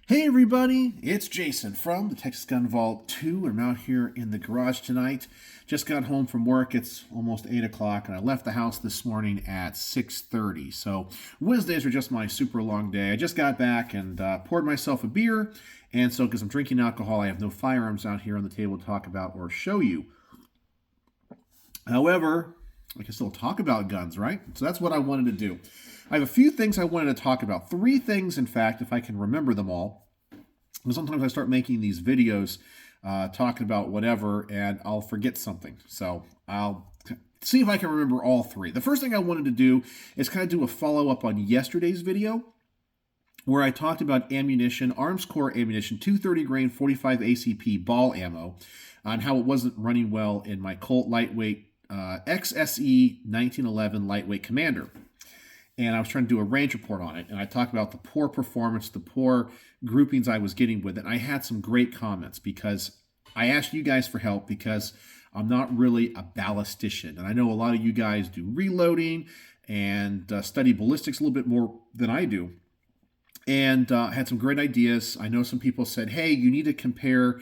Hey everybody, it's Jason from the Texas Gun Vault 2. I'm out here in the garage tonight. Just got home from work. It's almost 8 o'clock and I left the house this morning at 6:30. So Wednesdays are just my super long day. I just got back and poured myself a beer. And so because I'm drinking alcohol, I have no firearms out here on the table to talk about or show you. However, I can still talk about guns, right? So that's what I wanted to do. I have a few things I wanted to talk about. Three things, in fact, if I can remember them all. And sometimes I start making these videos talking about whatever, and I'll forget something. So I'll see if I can remember all three. The first thing I wanted to do is kind of do a follow-up on yesterday's video, where I talked about ammunition, Arms Corps ammunition, 230 grain 45 ACP ball ammo, on how it wasn't running well in my Colt lightweight XSE 1911 lightweight Commander. And I was trying to do a range report on it, and I talked about the poor performance, the poor groupings I was getting with it. And I had some great comments because I asked you guys for help because I'm not really a ballistician. And I know a lot of you guys do reloading and study ballistics a little bit more than I do. And had some great ideas. I know some people said, hey, you need to compare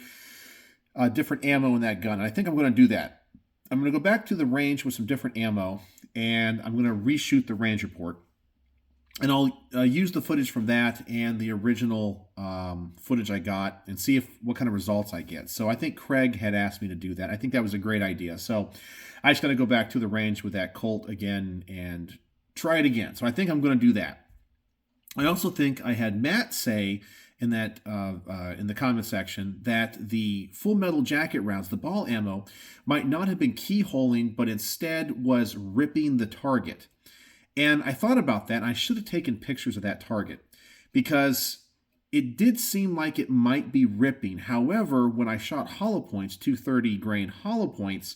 different ammo in that gun. And I think I'm going to do that. I'm going to go back to the range with some different ammo, and I'm going to reshoot the range report. And I'll use the footage from that and the original footage I got and see what kind of results I get. So I think Craig had asked me to do that. I think that was a great idea. So I just got to go back to the range with that Colt again and try it again. So I think I'm going to do that. I also think I had Matt say in that in the comment section that the full metal jacket rounds, the ball ammo, might not have been keyholing, but instead was ripping the target. And I thought about that, and I should have taken pictures of that target because it did seem like it might be ripping. However, when I shot hollow points, 230 grain hollow points,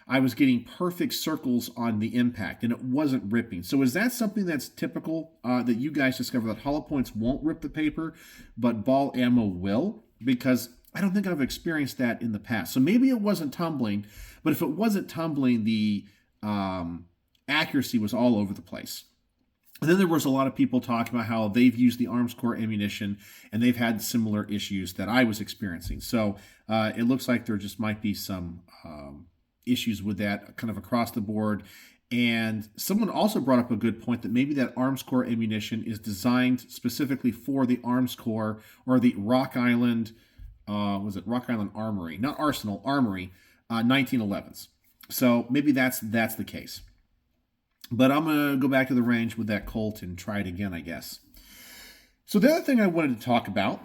I was getting perfect circles on the impact, and it wasn't ripping. So is that something that's typical that you guys discover, that hollow points won't rip the paper, but ball ammo will? Because I don't think I've experienced that in the past. So maybe it wasn't tumbling, but if it wasn't tumbling, the accuracy was all over the place. And then there was a lot of people talking about how they've used the Arms Corps ammunition and they've had similar issues that I was experiencing. So it looks like there just might be some issues with that kind of across the board. And someone also brought up a good point that maybe that Arms Corps ammunition is designed specifically for the Arms Corps or the Rock Island, was it Rock Island Armory? Not Arsenal, Armory, 1911s. So maybe that's the case. But I'm going to go back to the range with that Colt and try it again, I guess. So the other thing I wanted to talk about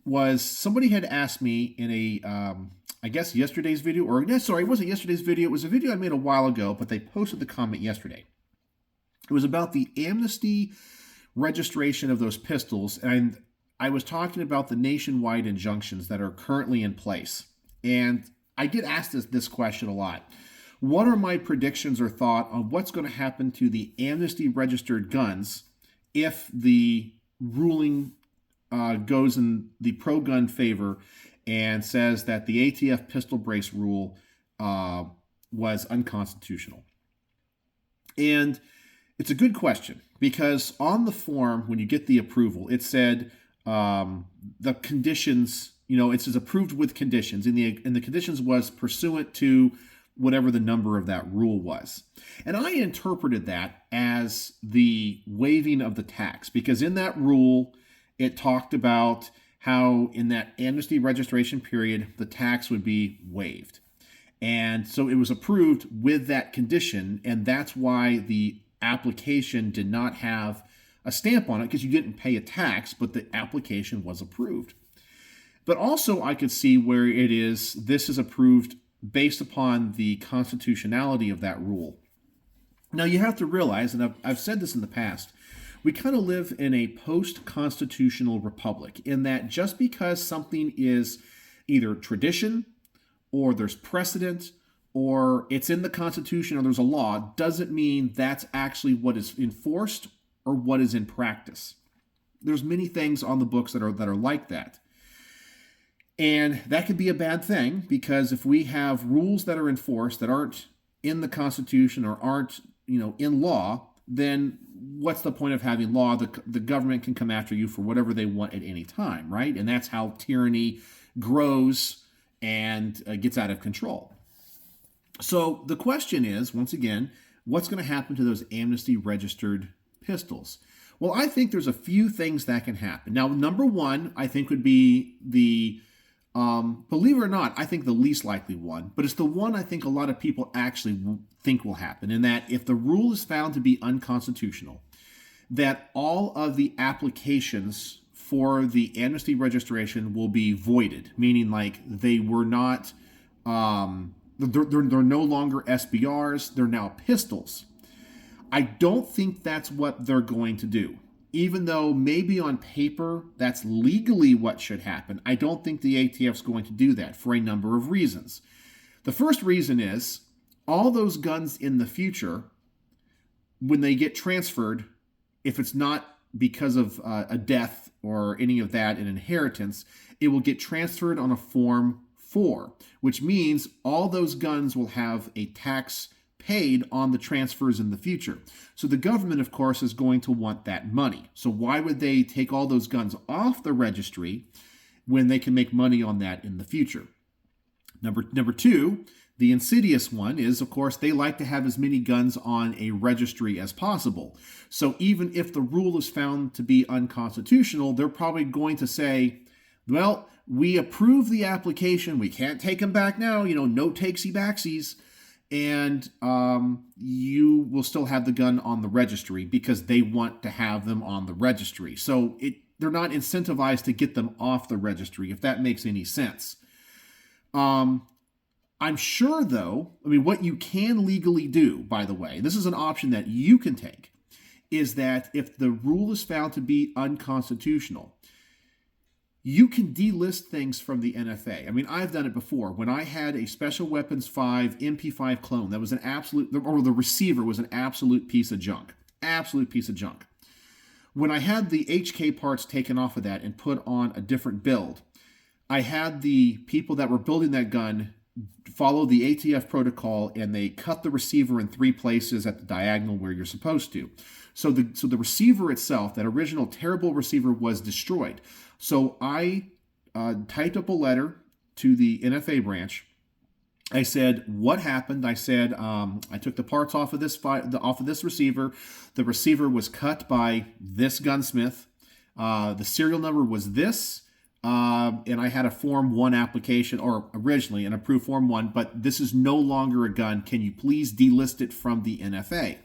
was somebody had asked me in a I guess yesterday's video, or no, sorry, it wasn't yesterday's video. It was a video I made a while ago, but they posted the comment yesterday. It was about the amnesty registration of those pistols, and I was talking about the nationwide injunctions that are currently in place. And I get asked this question a lot. What are my predictions or thought on what's going to happen to the amnesty registered guns if the ruling goes in the pro-gun favor and says that the ATF pistol brace rule was unconstitutional? And it's a good question because on the form, when you get the approval, it said the conditions, it says approved with conditions, and the conditions was pursuant to whatever the number of that rule was. And I interpreted that as the waiving of the tax, because in that rule, it talked about how in that amnesty registration period, the tax would be waived. And so it was approved with that condition, and that's why the application did not have a stamp on it, because you didn't pay a tax, but the application was approved. But also I could see where this is approved based upon the constitutionality of that rule. Now you have to realize, and I've said this in the past, we kind of live in a post-constitutional republic in that just because something is either tradition or there's precedent or it's in the Constitution or there's a law doesn't mean that's actually what is enforced or what is in practice. There's many things on the books that are like that. And that could be a bad thing because if we have rules that are enforced that aren't in the Constitution or aren't, in law, then what's the point of having law? The government can come after you for whatever they want at any time, right? And that's how tyranny grows and gets out of control. So the question is, once again, what's going to happen to those amnesty registered pistols? Well, I think there's a few things that can happen. Now, number one, I think would be believe it or not, I think the least likely one, but it's the one I think a lot of people actually think will happen, in that if the rule is found to be unconstitutional, that all of the applications for the amnesty registration will be voided, meaning like they were not, they're no longer SBRs, they're now pistols. I don't think that's what they're going to do. Even though maybe on paper that's legally what should happen, I don't think the ATF's going to do that for a number of reasons. The first reason is all those guns in the future, when they get transferred, if it's not because of a death or any of that, an inheritance, it will get transferred on a Form 4, which means all those guns will have a tax paid on the transfers in the future. So the government, of course, is going to want that money. So why would they take all those guns off the registry when they can make money on that in the future? Number two, the insidious one is, of course, they like to have as many guns on a registry as possible. So even if the rule is found to be unconstitutional, they're probably going to say, well, we approve the application. We can't take them back now. No takesy-backsies. And you will still have the gun on the registry because they want to have them on the registry. So they're not incentivized to get them off the registry, if that makes any sense. I'm sure, though, what you can legally do, by the way, this is an option that you can take, is that if the rule is found to be unconstitutional, you can delist things from the NFA. I've done it before. When I had a Special Weapons 5 MP5 clone that was an absolute, or the receiver was an absolute piece of junk. Absolute piece of junk. When I had the HK parts taken off of that and put on a different build, I had the people that were building that gun follow the ATF protocol, and they cut the receiver in 3 places at the diagonal where you're supposed to. So the receiver itself, that original terrible receiver, was destroyed. So I typed up a letter to the NFA branch. I said, what happened? I said, I took the parts off of this receiver. The receiver was cut by this gunsmith. The serial number was this. And I had a Form 1 application, or originally an approved Form 1, but this is no longer a gun. Can you please delist it from the NFA?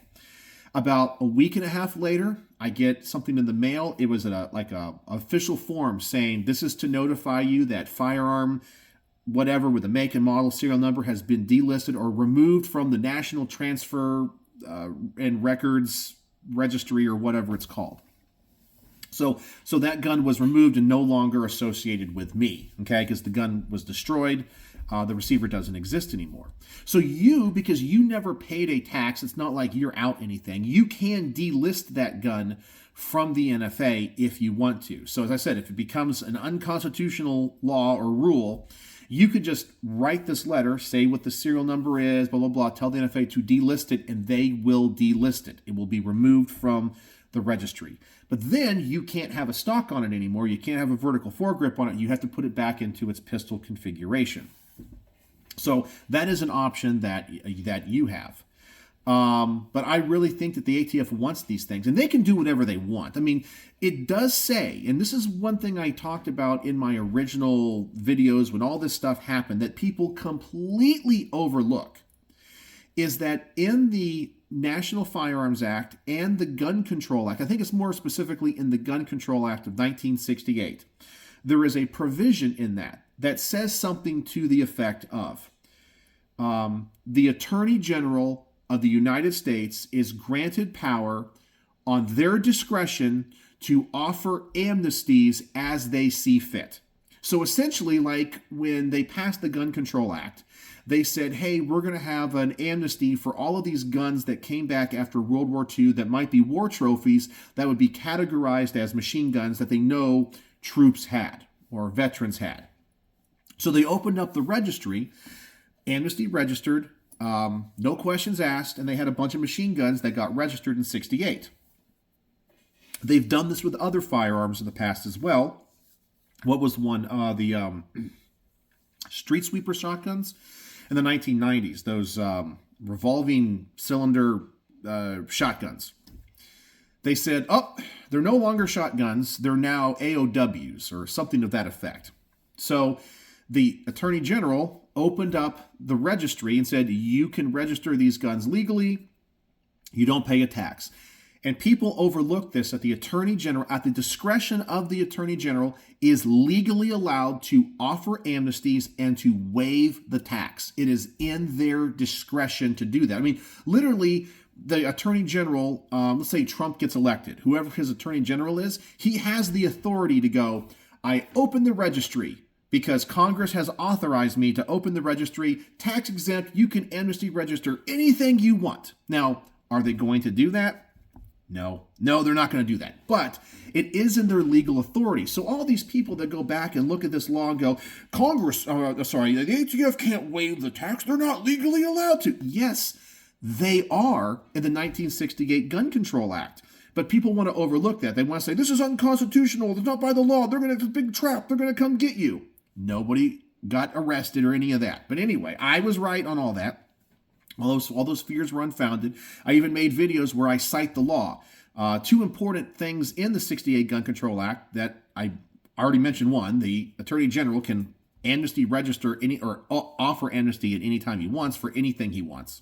About a week and a half later, I get something in the mail. It was a official form saying this is to notify you that firearm, whatever, with a make and model serial number, has been delisted or removed from the National Transfer and Records Registry, or whatever it's called. So that gun was removed and no longer associated with me, okay, because the gun was destroyed. The receiver doesn't exist anymore. So because you never paid a tax, it's not like you're out anything. You can delist that gun from the NFA if you want to. So as I said, if it becomes an unconstitutional law or rule, you could just write this letter, say what the serial number is, blah, blah, blah, tell the NFA to delist it, and they will delist it. It will be removed from the registry. But then you can't have a stock on it anymore. You can't have a vertical foregrip on it. You have to put it back into its pistol configuration. So that is an option that you have. But I really think that the ATF wants these things, and they can do whatever they want. It does say, and this is one thing I talked about in my original videos when all this stuff happened, that people completely overlook, is that in the National Firearms Act and the Gun Control Act, I think it's more specifically in the Gun Control Act of 1968, there is a provision in that says something to the effect of the Attorney General of the United States is granted power on their discretion to offer amnesties as they see fit. So essentially, like when they passed the Gun Control Act, they said, hey, we're going to have an amnesty for all of these guns that came back after World War II that might be war trophies that would be categorized as machine guns that they know troops had or veterans had. So they opened up the registry, amnesty registered, no questions asked, and they had a bunch of machine guns that got registered in 68. They've done this with other firearms in the past as well. What was one? The street sweeper shotguns in the 1990s. Those revolving cylinder shotguns. They said, oh, they're no longer shotguns. They're now AOWs or something of that effect. So the Attorney General opened up the registry and said, you can register these guns legally. You don't pay a tax. And people overlook this, that the Attorney General, at the discretion of the Attorney General, is legally allowed to offer amnesties and to waive the tax. It is in their discretion to do that. I mean, literally, the Attorney General, let's say Trump gets elected, whoever his Attorney General is, he has the authority to go, I open the registry because Congress has authorized me to open the registry, tax exempt, you can amnesty register anything you want. Now, are they going to do that? No, they're not going to do that. But it is in their legal authority. So all these people that go back and look at this law and go, the ATF can't waive the tax. They're not legally allowed to. Yes, they are in the 1968 Gun Control Act. But people want to overlook that. They want to say, this is unconstitutional. It's not by the law. They're going to, it's a big trap. They're going to come get you. Nobody got arrested or any of that. But anyway, I was right on all that. All those fears were unfounded. I even made videos where I cite the law. Two important things in the 68 Gun Control Act that I already mentioned. One, the Attorney General can amnesty register any or offer amnesty at any time he wants for anything he wants.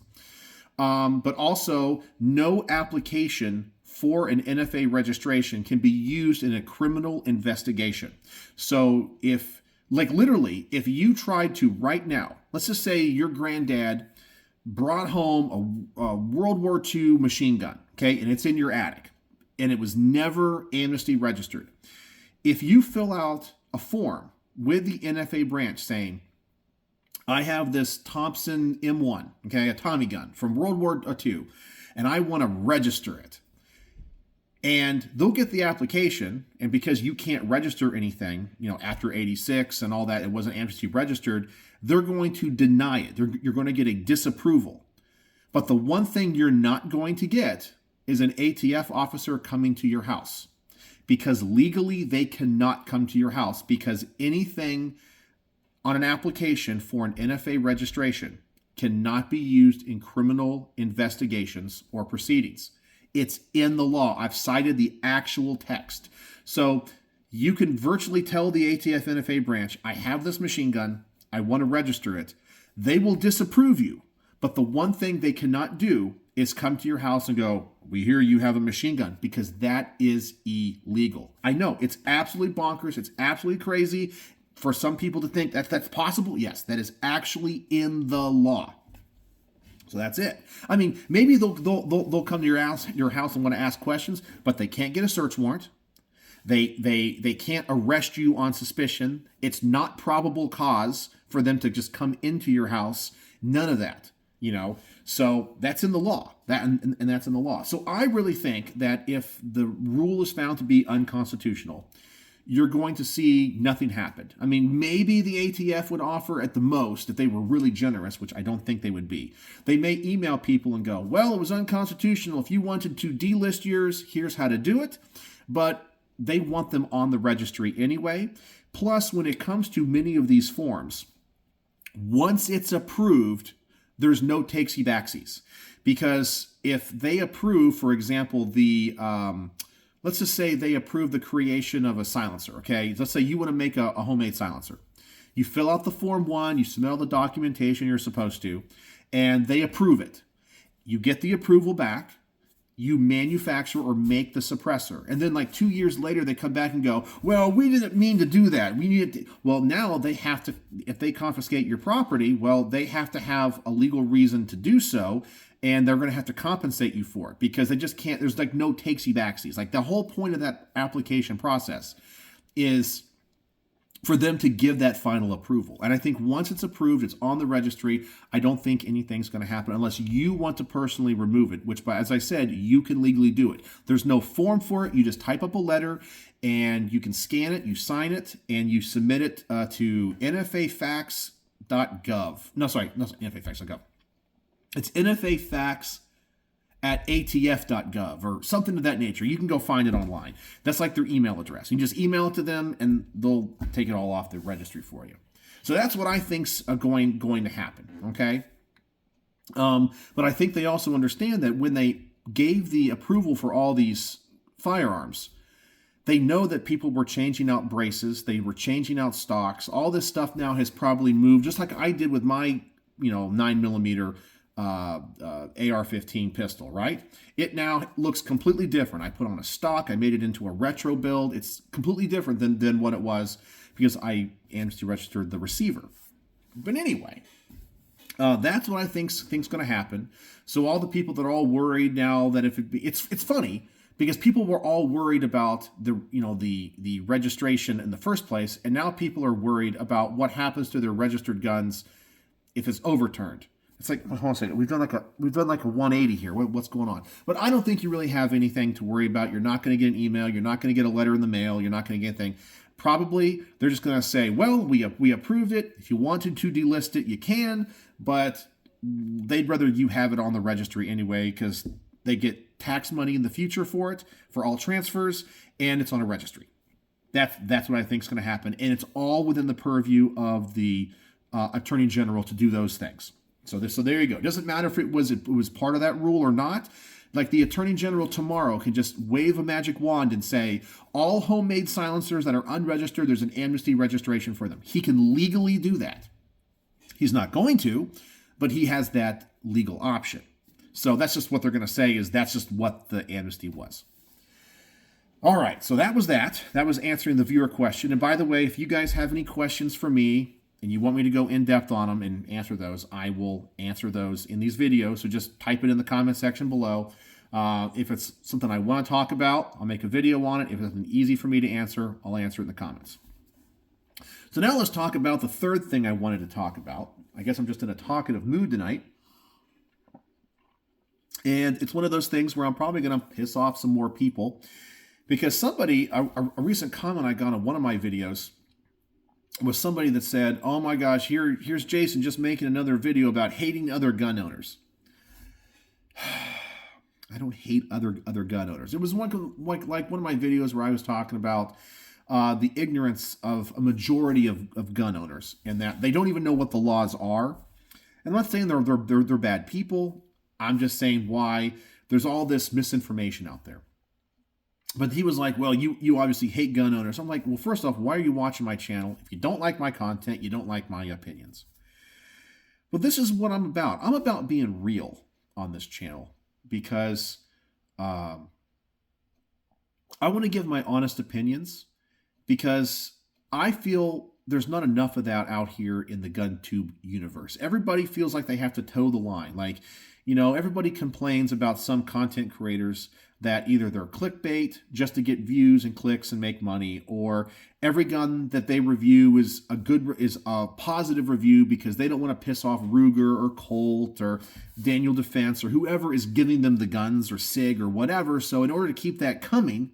But also, no application for an NFA registration can be used in a criminal investigation. So if you tried to right now, let's just say your granddad brought home a World War II machine gun, okay, and it's in your attic, and it was never amnesty registered. If you fill out a form with the NFA branch saying, I have this Thompson M1, okay, a Tommy gun from World War II, and I want to register it, and they'll get the application, and because you can't register anything, after 86 and all that, it wasn't amnesty registered, they're going to deny it. You're going to get a disapproval. But the one thing you're not going to get is an ATF officer coming to your house, because legally they cannot come to your house, because anything on an application for an NFA registration cannot be used in criminal investigations or proceedings. It's in the law. I've cited the actual text. So you can virtually tell the ATF NFA branch, I have this machine gun, I want to register it. They will disapprove you. But the one thing they cannot do is come to your house and go, we hear you have a machine gun, because that is illegal. I know, it's absolutely bonkers. It's absolutely crazy for some people to think that that's possible. Yes, that is actually in the law. So that's it. I mean, maybe they'll come to your house and want to ask questions, but they can't get a search warrant. They can't arrest you on suspicion. It's not probable cause for them to just come into your house. None of that, So that's in the law. And that's in the law. So I really think that if the rule is found to be unconstitutional, you're going to see nothing happen. I mean, maybe the ATF would offer at the most, if they were really generous, which I don't think they would be. They may email people and go, well, it was unconstitutional. If you wanted to delist yours, here's how to do it. But they want them on the registry anyway. Plus, when it comes to many of these forms, once it's approved, there's no takesy-backsies. Because if they approve, for example, let's just say they approve the creation of a silencer, okay? Let's say you want to make a homemade silencer. You fill out the Form 1, you submit all the documentation you're supposed to, and they approve it. You get the approval back, you manufacture or make the suppressor. And then 2 years later, they come back and go, well, we didn't mean to do that. We needed to. Well, now they have to, if they confiscate your property, well, they have to have a legal reason to do so. And they're going to have to compensate you for it, because they just can't, there's no takesy-backsies. The whole point of that application process is for them to give that final approval. And I think once it's approved, it's on the registry, I don't think anything's going to happen unless you want to personally remove it, which, as I said, you can legally do it. There's no form for it. You just type up a letter and you can scan it, you sign it, and you submit it to nfafax.gov. No, sorry, not nfafax.gov. It's nfafax at atf.gov or something of that nature. You can go find it online. That's like their email address. You just email it to them and they'll take it all off the registry for you. So that's what I think's going to happen, okay? But I think they also understand that when they gave the approval for all these firearms, they know that people were changing out braces, they were changing out stocks. All this stuff now has probably moved, just like I did with my 9mm AR-15 pistol, right? It now looks completely different. I put on a stock, I made it into a retro build. It's completely different than what it was because I amnesty registered the receiver. But anyway, that's what I think's going to happen. So all the people that are all worried now that it's funny because people were all worried about the registration in the first place, and now people are worried about what happens to their registered guns if it's overturned. It's like, hold on a second, we've done like a 180 here. What's going on? But I don't think you really have anything to worry about. You're not going to get an email. You're not going to get a letter in the mail. You're not going to get anything. Probably they're just going to say, well, we approved it. If you wanted to delist it, you can, but they'd rather you have it on the registry anyway because they get tax money in the future for it, for all transfers, and it's on a registry. That's what I think is going to happen, and it's all within the purview of the Attorney General to do those things. So there you go. It doesn't matter if it was part of that rule or not. Like the Attorney General tomorrow can just wave a magic wand and say, all homemade silencers that are unregistered, there's an amnesty registration for them. He can legally do that. He's not going to, but he has that legal option. So that's just what they're going to say is that's just what the amnesty was. All right, so that was that. That was answering the viewer question. And by the way, if you guys have any questions for me, and you want me to go in depth on them and answer those, I will answer those in these videos. So just type it in the comment section below. If it's something I want to talk about, I'll make a video on it. If it's something easy for me to answer, I'll answer it in the comments. So now let's talk about the third thing I wanted to talk about. I guess I'm just in a talkative mood tonight. And it's one of those things where I'm probably going to piss off some more people because a recent comment I got on one of my videos was somebody that said, oh my gosh, here's Jason just making another video about hating other gun owners. I don't hate other gun owners. It was like one of my videos where I was talking about the ignorance of a majority of gun owners and that they don't even know what the laws are. And I'm not saying they're bad people. I'm just saying why there's all this misinformation out there. But he was like, well, you obviously hate gun owners. I'm like, well, first off, why are you watching my channel? If you don't like my content, you don't like my opinions. But this is what I'm about. I'm about being real on this channel because I want to give my honest opinions because I feel there's not enough of that out here in the GunTube universe. Everybody feels like they have to toe the line. Like, everybody complains about some content creators that either they're clickbait just to get views and clicks and make money, or every gun that they review is a positive review because they don't want to piss off Ruger or Colt or Daniel Defense or whoever is giving them the guns or SIG or whatever. So in order to keep that coming,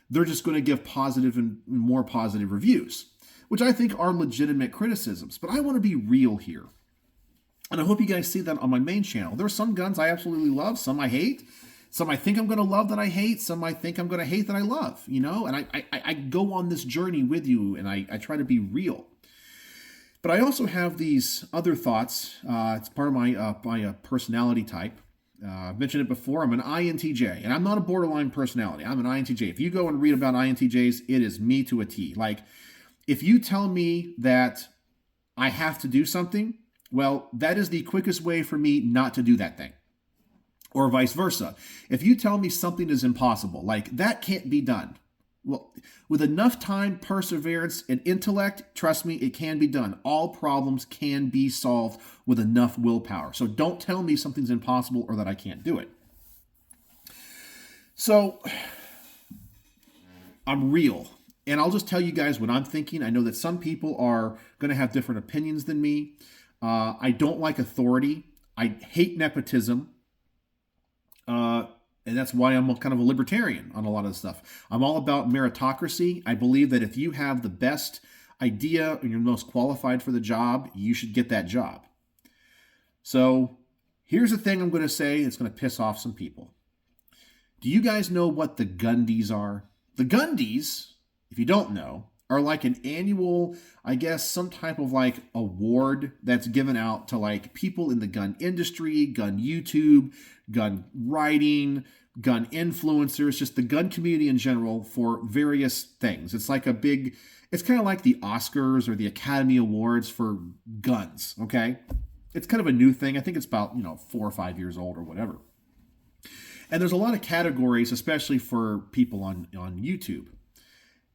they're just going to give positive and more positive reviews, which I think are legitimate criticisms. But I want to be real here. And I hope you guys see that on my main channel. There are some guns I absolutely love, some I hate. Some I think I'm going to love that I hate. Some I think I'm going to hate that I love, And I go on this journey with you, and I try to be real. But I also have these other thoughts. It's part of my personality type. I've mentioned it before. I'm an INTJ, and I'm not a borderline personality. I'm an INTJ. If you go and read about INTJs, it is me to a T. Like, if you tell me that I have to do something, well, that is the quickest way for me not to do that thing. Or vice versa. If you tell me something is impossible, like that can't be done, well, with enough time, perseverance, and intellect, trust me, it can be done. All problems can be solved with enough willpower. So don't tell me something's impossible or that I can't do it. So I'm real. And I'll just tell you guys what I'm thinking. I know that some people are going to have different opinions than me. I don't like authority. I hate nepotism. And that's why I'm kind of a libertarian on a lot of this stuff. I'm all about meritocracy. I believe that if you have the best idea and you're most qualified for the job, you should get that job. So Here's the thing I'm going to say. It's going to piss off some people. Do you guys know what the Gundies are? The Gundies, if you don't know, are like an annual, I guess, some type of like award that's given out to like people in the gun industry, gun YouTube, gun writing, gun influencers, just the gun community in general for various things. It's like it's kind of like the Oscars or the Academy Awards for guns, okay? It's kind of a new thing. I think it's about, 4 or 5 years old or whatever. And there's a lot of categories, especially for people on YouTube.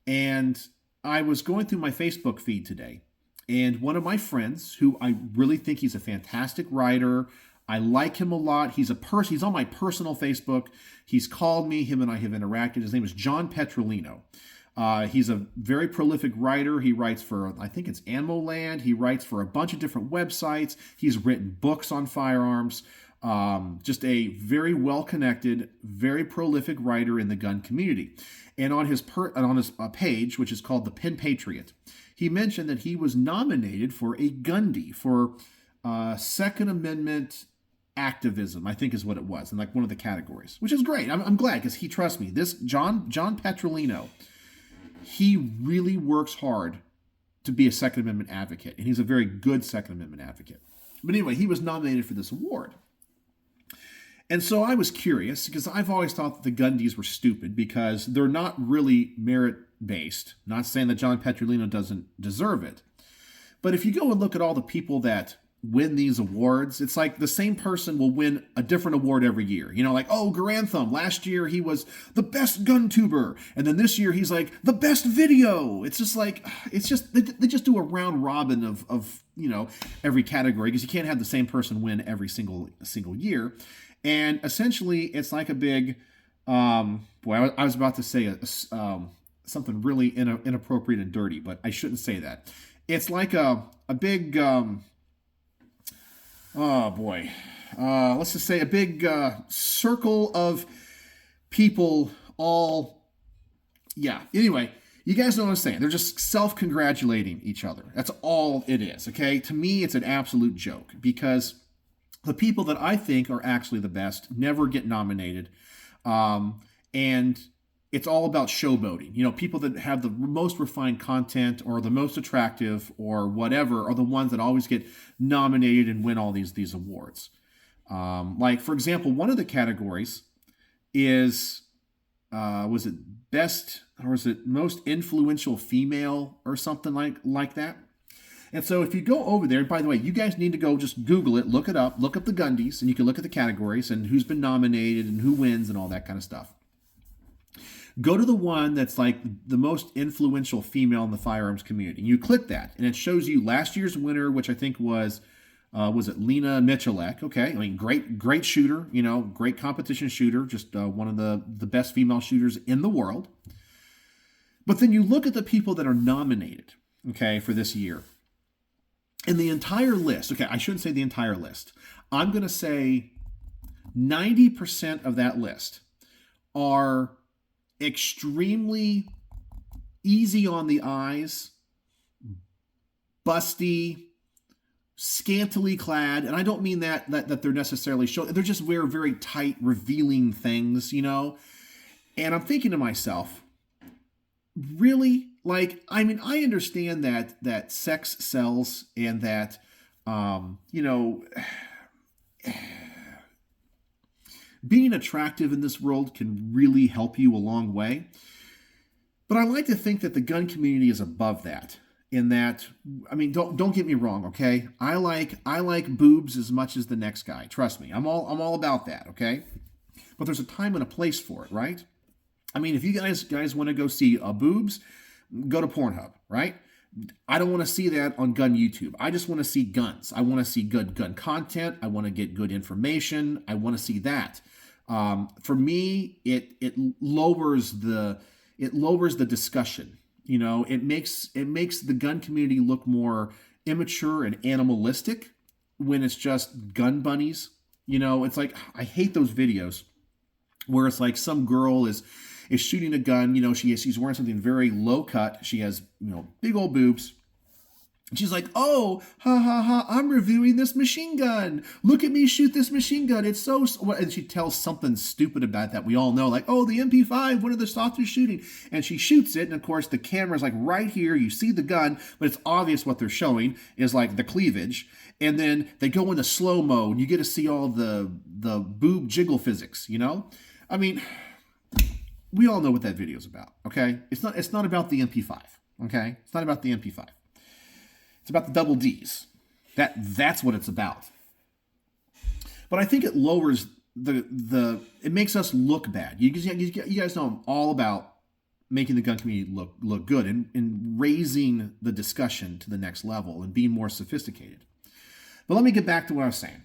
And I was going through my Facebook feed today, and one of my friends, who I really think he's a fantastic writer, I like him a lot. He's on my personal Facebook. He's called me. Him and I have interacted. His name is John Petrolino. He's a very prolific writer. He writes for, I think it's Ammo Land. He writes for a bunch of different websites. He's written books on firearms. Just a very well-connected, very prolific writer in the gun community. And on his page, which is called The Pen Patriot, he mentioned that he was nominated for a Gundy for Second Amendment activism, I think is what it was, in like one of the categories, which is great. I'm glad, because he trusts me. This John Petrolino, he really works hard to be a Second Amendment advocate, and he's a very good Second Amendment advocate. But anyway, he was nominated for this award. And so I was curious, because I've always thought that the Gundies were stupid because they're not really merit-based. Not saying that John Petrolino doesn't deserve it. But if you go and look at all the people that win these awards, it's like the same person will win a different award every year. Like, Garantham, last year he was the best gun tuber. And then this year he's like the best video. It's just like, they just do a round robin of every category, because you can't have the same person win every single year. And essentially, it's like a big, I was about to say something really inappropriate and dirty, but I shouldn't say that. It's like a big, let's just say a big circle of people all, Anyway, you guys know what I'm saying. They're just self-congratulating each other. That's all it is, okay? To me, it's an absolute joke, because the people that I think are actually the best never get nominated. And it's all about showboating. People that have the most refined content or the most attractive or whatever are the ones that always get nominated and win all these awards. Like, for example, one of the categories is, was it best, or was it most influential female or something like that? And so if you go over there, and by the way, you guys need to go just Google it, look it up, look up the Gundies, and you can look at the categories and who's been nominated and who wins and all that kind of stuff. Go to the one that's like the most influential female in the firearms community. You click that, and it shows you last year's winner, which I think was it Lena Michalek? Okay, I mean, great shooter, great competition shooter, just one of the best female shooters in the world. But then you look at the people that are nominated, okay, for this year. And the entire list, okay, I shouldn't say the entire list. I'm going to say 90% of that list are extremely easy on the eyes, busty, scantily clad. And I don't mean that they're necessarily showing. They're just wear very tight, revealing things, And I'm thinking to myself, really? Like, I mean, I understand that sex sells, and that, being attractive in this world can really help you a long way. But I like to think that the gun community is above that. In that, I mean, don't get me wrong, okay? I like boobs as much as the next guy. Trust me, I'm all about that, okay? But there's a time and a place for it, right? I mean, if you guys want to go see boobs, go to Pornhub, right? I don't want to see that on gun YouTube. I just want to see guns. I want to see good gun content. I want to get good information. I want to see that. For me, it lowers the discussion. It makes the gun community look more immature and animalistic when it's just gun bunnies. It's like, I hate those videos where it's like some girl is shooting a gun. She's wearing something very low cut. She has, big old boobs. She's like, oh, ha ha ha, I'm reviewing this machine gun. Look at me shoot this machine gun. It's so, and she tells something stupid about that we all know, like, oh, the MP5, one of the shots is shooting. And she shoots it, and of course the camera's like right here. You see the gun, but it's obvious what they're showing is like the cleavage. And then they go into slow-mo, and you get to see all the boob jiggle physics, you know? I mean, we all know what that video is about, okay? It's not about the MP5, okay? It's not about the MP5. It's about the double Ds. That's what it's about. But I think it lowers it makes us look bad. You guys know I'm all about making the gun community look good and raising the discussion to the next level and being more sophisticated. But let me get back to what I was saying.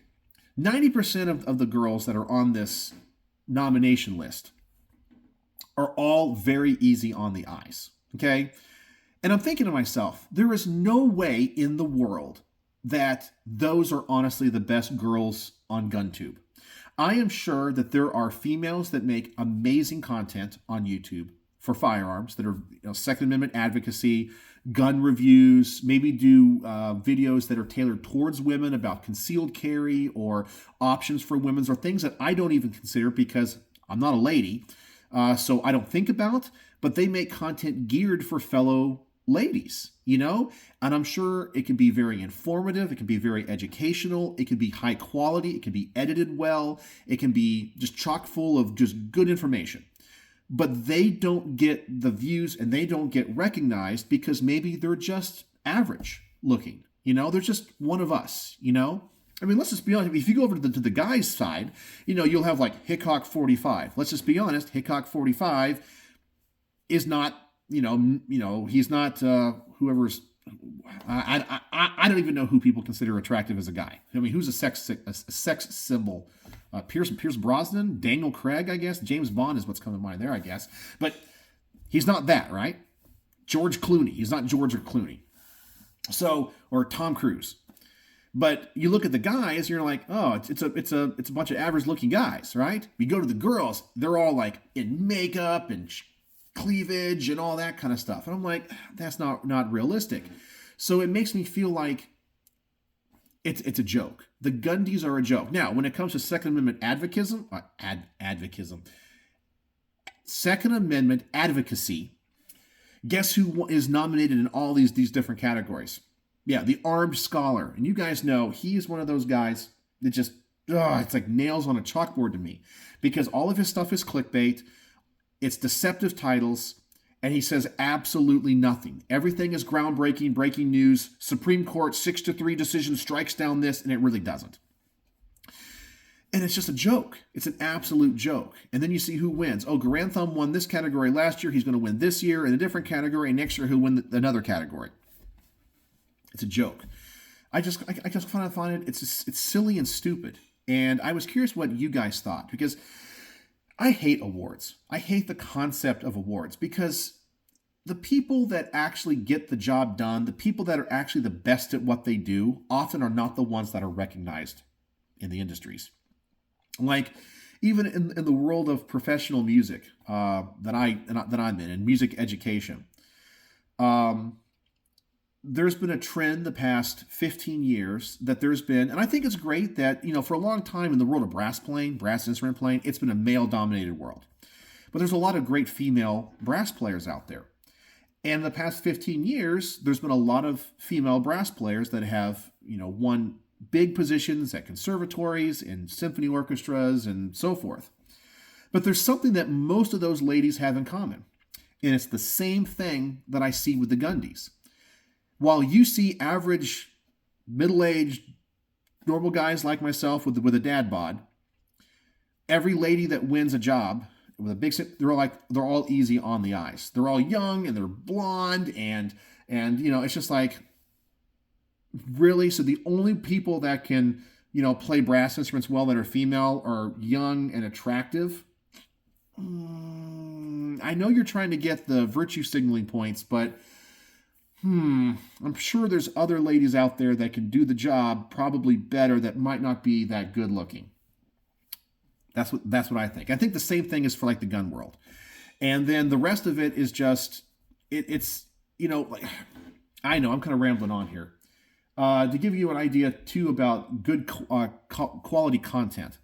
90% of the girls that are on this nomination list are all very easy on the eyes, okay? And I'm thinking to myself, there is no way in the world that those are honestly the best girls on GunTube. I am sure that there are females that make amazing content on YouTube for firearms that are Second Amendment advocacy, gun reviews, maybe do videos that are tailored towards women about concealed carry or options for women or things that I don't even consider because I'm not a lady, so I don't think about, but they make content geared for fellow ladies, and I'm sure it can be very informative. It can be very educational. It can be high quality. It can be edited well. It can be just chock full of just good information. But they don't get the views and they don't get recognized because maybe they're just average looking. They're just one of us, I mean, let's just be honest. If you go over to the guys' side, you'll have like Hickok 45. Let's just be honest. Hickok 45 is not, he's not whoever's. I don't even know who people consider attractive as a guy. I mean, who's a sex symbol? Pierce Brosnan, Daniel Craig, I guess. James Bond is what's coming to mind there, I guess. But he's not that, right? George Clooney. He's not George or Clooney. So, or Tom Cruise. But you look at the guys, you're like, oh, it's a bunch of average looking guys, right? You go to the girls, they're all like in makeup and cleavage and all that kind of stuff. And I'm like, that's not realistic. So it makes me feel like it's a joke. The Gundies are a joke. Now, when it comes to Second Amendment Second Amendment advocacy, guess who is nominated in all these different categories? Yeah, the Armed Scholar. And you guys know he is one of those guys that just, it's like nails on a chalkboard to me. Because all of his stuff is clickbait. It's deceptive titles, and he says absolutely nothing. Everything is groundbreaking, breaking news. Supreme Court 6-3 decision strikes down this, and it really doesn't. And it's just a joke. It's an absolute joke. And then you see who wins. Oh, Garantham won this category last year. He's going to win this year in a different category. And next year he'll win another category. It's a joke. I just kind of find it. It's silly and stupid. And I was curious what you guys thought, because I hate awards. I hate the concept of awards because the people that actually get the job done, the people that are actually the best at what they do, often are not the ones that are recognized in the industries. Like even in the world of professional music that I'm in music education, there's been a trend the past 15 years that there's been, and I think it's great that, for a long time in the world of brass instrument playing, it's been a male-dominated world. But there's a lot of great female brass players out there. And in the past 15 years, there's been a lot of female brass players that have, won big positions at conservatories and symphony orchestras and so forth. But there's something that most of those ladies have in common. And it's the same thing that I see with the Gundies. While you see average, middle-aged, normal guys like myself with a dad bod, every lady that wins a job with a big, they're all easy on the eyes. They're all young and they're blonde and it's just like, really? So the only people that can play brass instruments well that are female are young and attractive? I know you're trying to get the virtue signaling points, but I'm sure there's other ladies out there that can do the job probably better that might not be that good looking. That's what I think. I think the same thing is for like the gun world. And then the rest of it is just, it's like, I know I'm kind of rambling on here. to give you an idea, too, about good quality content.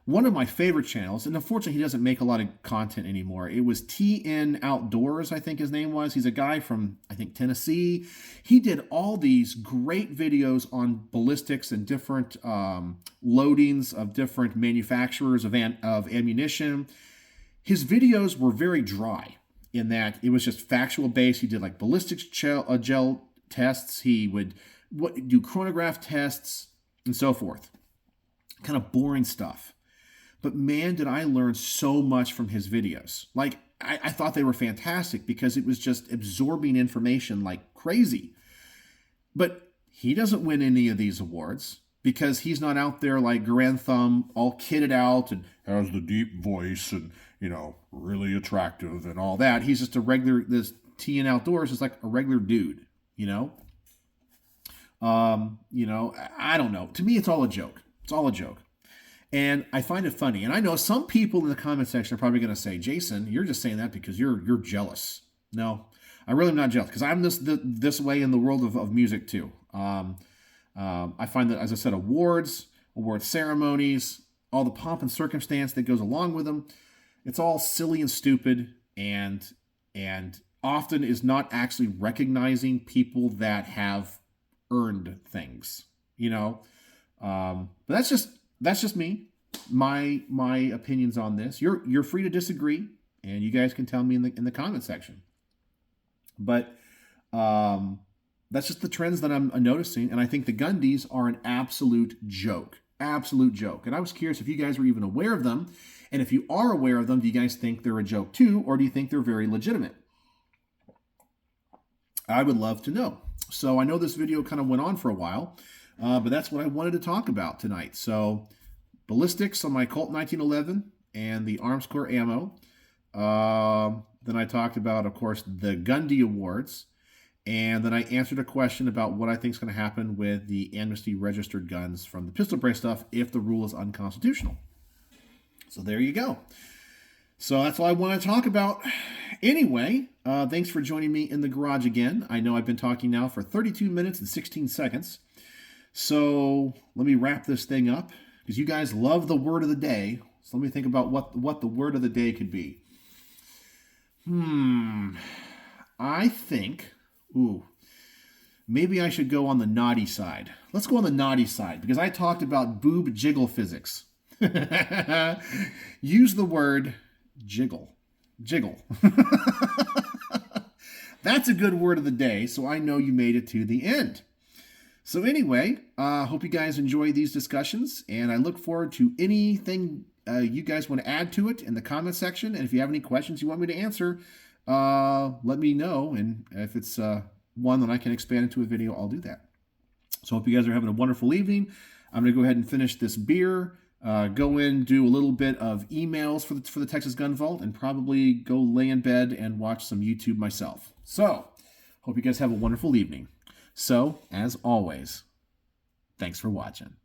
One of my favorite channels, and unfortunately he doesn't make a lot of content anymore, it was Tean Outdoors, I think his name was. He's a guy from, I think, Tennessee. He did all these great videos on ballistics and different loadings of different manufacturers of ammunition. His videos were very dry in that it was just factual based. He did like ballistics gel tests. He would do chronograph tests and so forth. Kind of boring stuff. But man, did I learn so much from his videos. Like, I thought they were fantastic because it was just absorbing information like crazy. But he doesn't win any of these awards because he's not out there like Grand Thumb, all kitted out and has the deep voice and, you know, really attractive and all that. He's just a regular, this Tean Outdoors is like a regular dude, you know? I don't know. To me, it's all a joke. It's all a joke. And I find it funny. And I know some people in the comment section are probably going to say, Jason, you're just saying that because you're jealous. No, I really am not jealous because I'm this way in the world of music too. I find that, as I said, award ceremonies, all the pomp and circumstance that goes along with them, it's all silly and stupid and often is not actually recognizing people that have earned things, you know. But that's just me, my opinions on this. You're free to disagree, and you guys can tell me in the comment section. But that's just the trends that I'm noticing, and I think the Gundies are an absolute joke. And I was curious if you guys were even aware of them, and if you are aware of them, do you guys think they're a joke too, or do you think they're very legitimate? I would love to know. So I know this video kind of went on for a while, but that's what I wanted to talk about tonight. So ballistics on my Colt 1911 and the Arms Corps ammo. Then I talked about, of course, the Gundy Awards. And then I answered a question about what I think is going to happen with the amnesty registered guns from the pistol brace stuff if the rule is unconstitutional. So there you go. So that's all I want to talk about. Anyway, thanks for joining me in the garage again. I know I've been talking now for 32 minutes and 16 seconds. So let me wrap this thing up because you guys love the word of the day. So let me think about what the word of the day could be. I think, maybe I should go on the naughty side. Let's go on the naughty side because I talked about boob jiggle physics. Use the word jiggle. That's a good word of the day, so I know you made it to the end. So anyway, hope you guys enjoy these discussions, and I look forward to anything you guys want to add to it in the comment section. And if you have any questions you want me to answer, let me know. And if it's one that I can expand into a video, I'll do that. So hope you guys are having a wonderful evening. I'm going to go ahead and finish this beer, go in, do a little bit of emails for the Texas Gun Vault, and probably go lay in bed and watch some YouTube myself. So hope you guys have a wonderful evening. So, as always, thanks for watching.